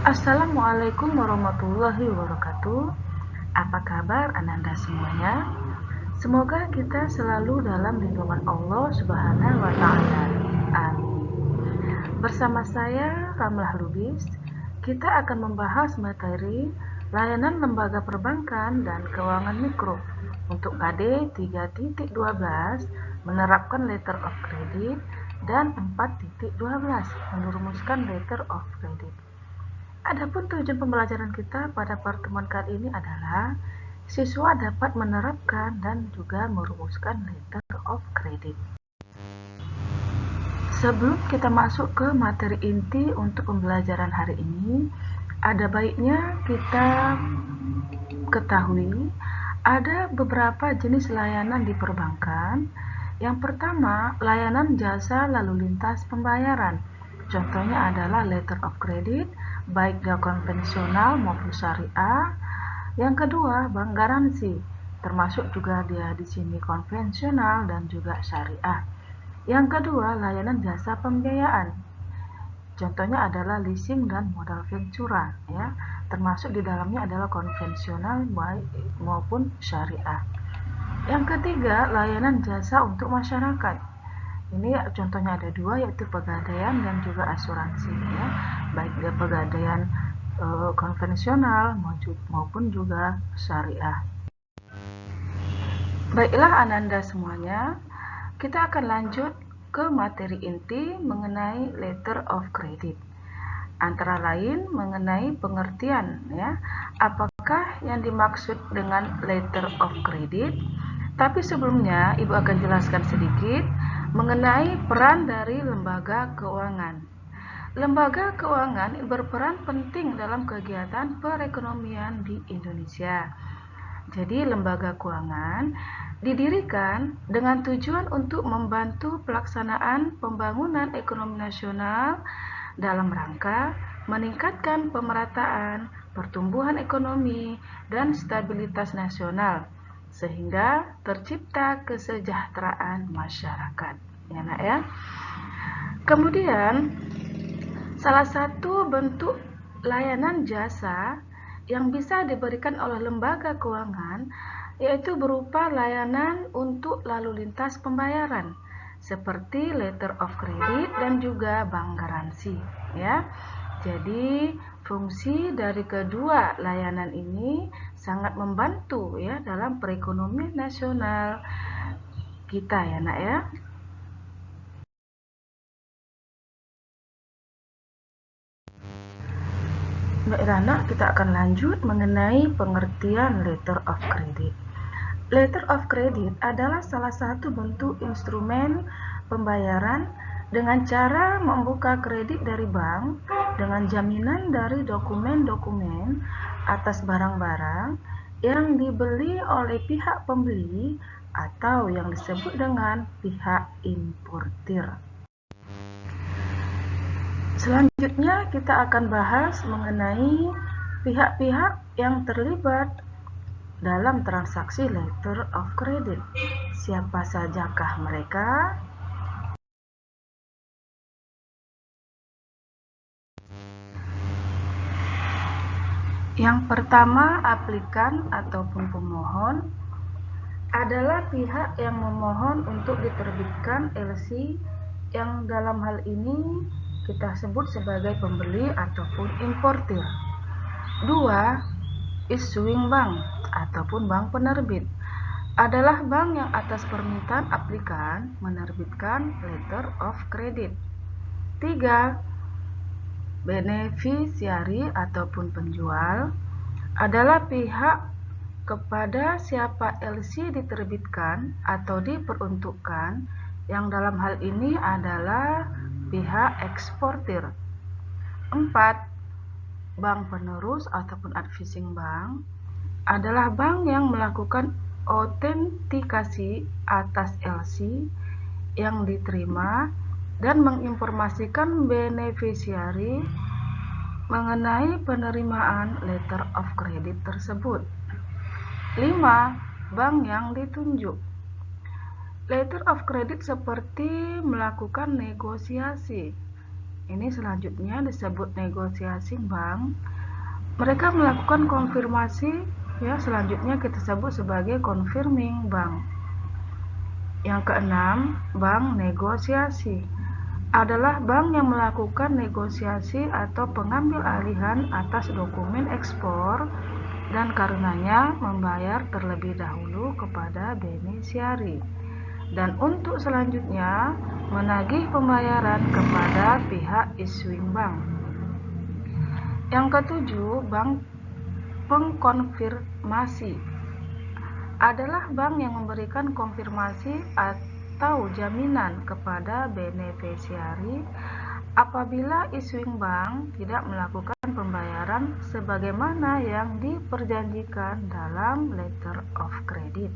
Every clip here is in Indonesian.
Assalamualaikum warahmatullahi wabarakatuh. Apa kabar Ananda semuanya? Semoga kita selalu dalam lindungan Allah Subhanahu wa taala. Amin. Bersama saya Ramlah Lubis, kita akan membahas materi layanan lembaga perbankan dan keuangan mikro untuk KD 3.12 menerapkan letter of credit dan 4.12 merumuskan letter of credit. Adapun tujuan pembelajaran kita pada pertemuan kali ini adalah siswa dapat menerapkan dan juga merumuskan letter of credit. Sebelum kita masuk ke materi inti untuk pembelajaran hari ini, ada baiknya kita ketahui ada beberapa jenis layanan di perbankan. Yang pertama, layanan jasa lalu lintas pembayaran. Contohnya adalah letter of credit, baik dia konvensional maupun syariah. Yang kedua, bank garansi, termasuk juga dia di sini konvensional dan juga syariah. Yang kedua, layanan jasa pembiayaan. Contohnya adalah leasing dan modal ventura, ya, termasuk di dalamnya adalah konvensional maupun syariah. Yang ketiga, layanan jasa untuk masyarakat. Ini contohnya ada dua, yaitu pegadaian dan juga asuransi, ya, baik dia pegadaian konvensional maupun juga syariah. Baiklah Ananda semuanya, kita akan lanjut ke materi inti mengenai letter of credit. Antara lain mengenai pengertian, ya, apakah yang dimaksud dengan letter of credit. Tapi sebelumnya Ibu akan jelaskan sedikit mengenai peran dari lembaga keuangan. Lembaga keuangan berperan penting dalam kegiatan perekonomian di Indonesia. Jadi lembaga keuangan didirikan dengan tujuan untuk membantu pelaksanaan pembangunan ekonomi nasional dalam rangka meningkatkan pemerataan, pertumbuhan ekonomi, dan stabilitas nasional, sehingga tercipta kesejahteraan masyarakat, ya nak ya. Kemudian salah satu bentuk layanan jasa yang bisa diberikan oleh lembaga keuangan yaitu berupa layanan untuk lalu lintas pembayaran seperti letter of credit dan juga bank garansi, ya. Jadi fungsi dari kedua layanan ini sangat membantu, ya, dalam perekonomian nasional kita, ya nak ya. Baiklah nak, kita akan lanjut mengenai pengertian letter of credit. Letter of credit adalah salah satu bentuk instrumen pembayaran dengan cara membuka kredit dari bank dengan jaminan dari dokumen-dokumen atas barang-barang yang dibeli oleh pihak pembeli atau yang disebut dengan pihak importir. Selanjutnya kita akan bahas mengenai pihak-pihak yang terlibat dalam transaksi letter of credit. Siapa sajakah mereka? Yang pertama, aplikan ataupun pemohon adalah pihak yang memohon untuk diterbitkan LC, yang dalam hal ini kita sebut sebagai pembeli ataupun importir. Dua, issuing bank ataupun bank penerbit adalah bank yang atas permintaan aplikan menerbitkan letter of credit. Tiga, beneficiary ataupun penjual adalah pihak kepada siapa LC diterbitkan atau diperuntukkan, yang dalam hal ini adalah pihak eksportir. Empat, bank penerus ataupun advising bank adalah bank yang melakukan autentikasi atas LC yang diterima dan menginformasikan beneficiary mengenai penerimaan letter of credit tersebut. 5. Bank yang ditunjuk. Letter of credit seperti melakukan negosiasi Ini selanjutnya disebut negosiasi bank. Mereka melakukan konfirmasi, ya, selanjutnya kita sebut sebagai confirming bank. Yang keenam, bank negosiasi adalah bank yang melakukan negosiasi atau pengambil alihan atas dokumen ekspor dan karenanya membayar terlebih dahulu kepada beneficiary. Dan untuk selanjutnya menagih pembayaran kepada pihak issuing bank. Yang ketujuh, bank pengkonfirmasi adalah bank yang memberikan konfirmasi atau jaminan kepada beneficiary apabila issuing bank tidak melakukan pembayaran sebagaimana yang diperjanjikan dalam letter of credit.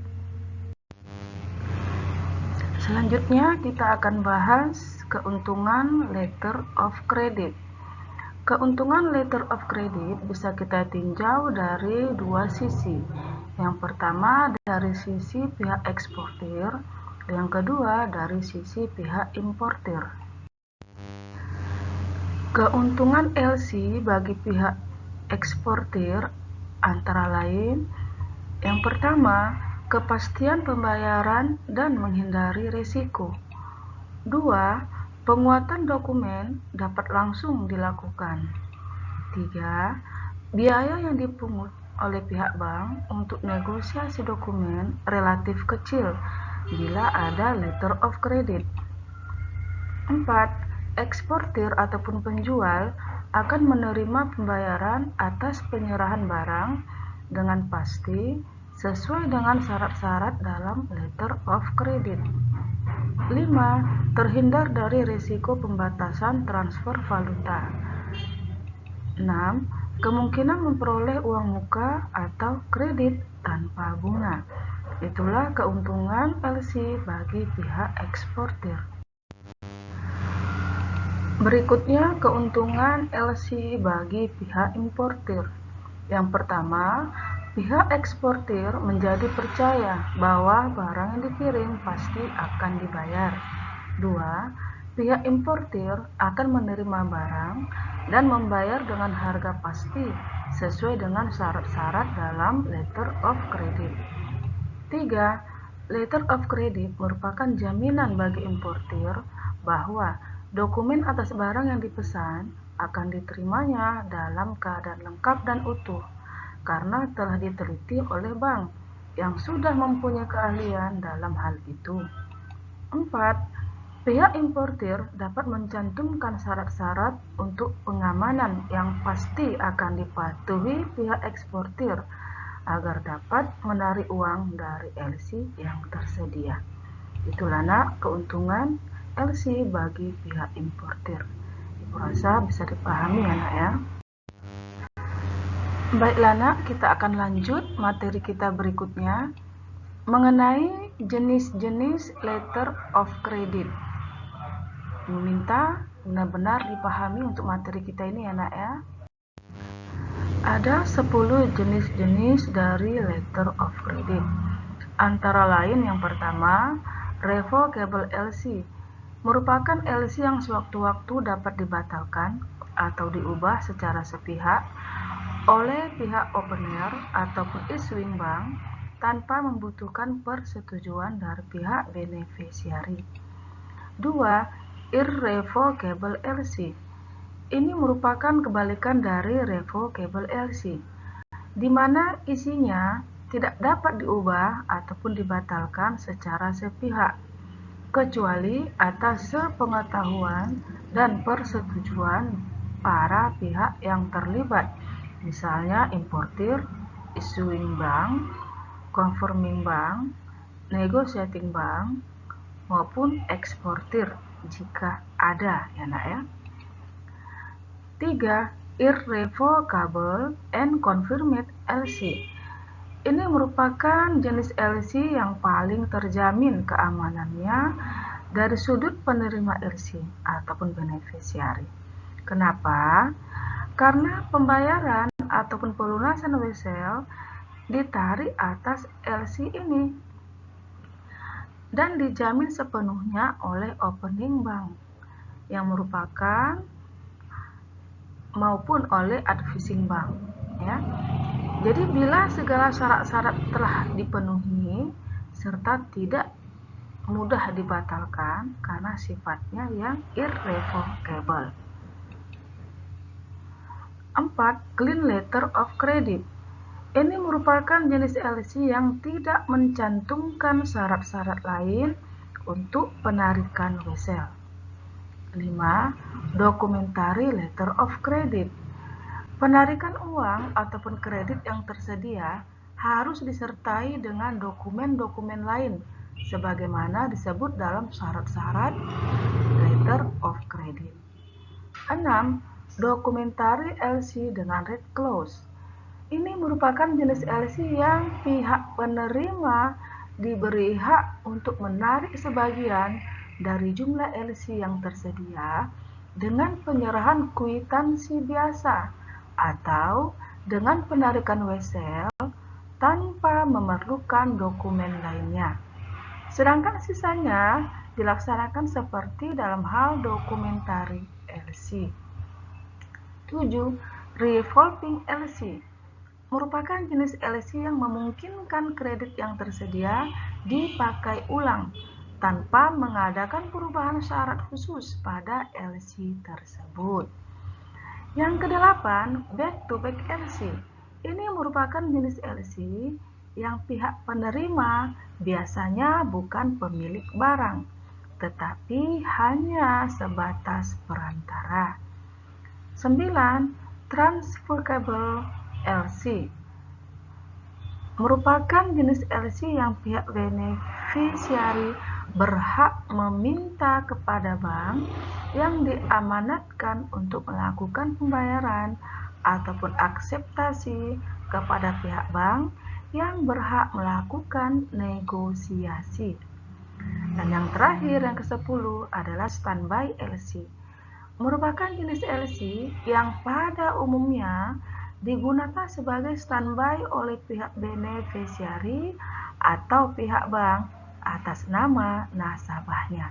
Selanjutnya kita akan bahas keuntungan letter of credit. Keuntungan letter of credit bisa kita tinjau dari dua sisi. Yang pertama dari sisi pihak eksportir, yang kedua dari sisi pihak importir. Keuntungan LC bagi pihak eksportir antara lain, yang pertama, kepastian pembayaran dan menghindari risiko. 2. Penguatan dokumen dapat langsung dilakukan. 3. Biaya yang dipungut oleh pihak bank untuk negosiasi dokumen relatif kecil bila ada letter of credit. 4. Eksportir ataupun penjual akan menerima pembayaran atas penyerahan barang dengan pasti sesuai dengan syarat-syarat dalam letter of credit. 5. Terhindar dari risiko pembatasan transfer valuta. 6. Kemungkinan memperoleh uang muka atau kredit tanpa bunga. Itulah keuntungan LC bagi pihak eksportir. Berikutnya keuntungan LC bagi pihak importir. Yang pertama, pihak eksportir menjadi percaya bahwa barang yang dikirim pasti akan dibayar. 2. Pihak importir akan menerima barang dan membayar dengan harga pasti sesuai dengan syarat-syarat dalam letter of credit. 3. Letter of credit merupakan jaminan bagi importir bahwa dokumen atas barang yang dipesan akan diterimanya dalam keadaan lengkap dan utuh karena telah diteliti oleh bank yang sudah mempunyai keahlian dalam hal itu. 4. Pihak importir dapat mencantumkan syarat-syarat untuk pengamanan yang pasti akan dipatuhi pihak eksportir agar dapat menarik uang dari LC yang tersedia. Itulah nak keuntungan LC bagi pihak importir. Ibu rasa bisa dipahami ya nak ya. Baiklah nak, kita akan lanjut materi kita berikutnya mengenai jenis-jenis letter of credit. Meminta benar-benar dipahami untuk materi kita ini ya nak ya. Ada 10 jenis-jenis dari letter of credit. Antara lain yang pertama, revocable LC. Merupakan LC yang sewaktu-waktu dapat dibatalkan atau diubah secara sepihak oleh pihak opener ataupun issuing bank tanpa membutuhkan persetujuan dari pihak beneficiary. 2. Irrevocable LC. Ini merupakan kebalikan dari revocable LC, di mana isinya tidak dapat diubah ataupun dibatalkan secara sepihak, kecuali atas sepengetahuan dan persetujuan para pihak yang terlibat, misalnya importir, issuing bank, confirming bank, negotiating bank, maupun eksportir jika ada ya nak ya. 3. Irrevocable and confirmed LC. Ini merupakan jenis LC yang paling terjamin keamanannya dari sudut penerima LC ataupun beneficiary. Kenapa? Karena pembayaran ataupun pelunasan wesel ditarik atas LC ini dan dijamin sepenuhnya oleh opening bank yang merupakan maupun oleh advising bank, ya. Jadi bila segala syarat-syarat telah dipenuhi serta tidak mudah dibatalkan karena sifatnya yang irrevocable. 4. Clean Letter of Credit. Ini merupakan jenis LC yang tidak mencantumkan syarat-syarat lain untuk penarikan wesel. 5. Documentary Letter of Credit. Penarikan uang ataupun kredit yang tersedia harus disertai dengan dokumen-dokumen lain sebagaimana disebut dalam syarat-syarat Letter of Credit. 6. Documentary LC dengan red clause. Ini merupakan jenis LC yang pihak penerima diberi hak untuk menarik sebagian dari jumlah LC yang tersedia dengan penyerahan kwitansi biasa atau dengan penarikan wesel tanpa memerlukan dokumen lainnya. Sedangkan sisanya dilaksanakan seperti dalam hal dokumentari LC. 7. Revolving LC merupakan jenis LC yang memungkinkan kredit yang tersedia dipakai ulang tanpa mengadakan perubahan syarat khusus pada LC tersebut. Yang kedelapan, back-to-back LC. Ini merupakan jenis LC yang pihak penerima biasanya bukan pemilik barang, tetapi hanya sebatas perantara. 9. Transferable LC merupakan jenis LC yang pihak beneficiary berhak meminta kepada bank yang diamanatkan untuk melakukan pembayaran ataupun akseptasi kepada pihak bank yang berhak melakukan negosiasi. Dan yang terakhir, yang ke-10 adalah standby LC. Merupakan jenis LC yang pada umumnya digunakan sebagai standby oleh pihak beneficiary atau pihak bank atas nama nasabahnya.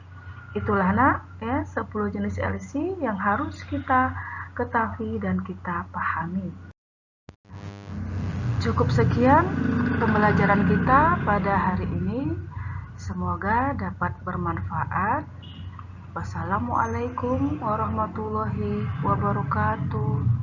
Itulah ya 10 jenis LC yang harus kita ketahui dan kita pahami. Cukup sekian pembelajaran kita pada hari ini. Semoga dapat bermanfaat. Wassalamualaikum warahmatullahi wabarakatuh.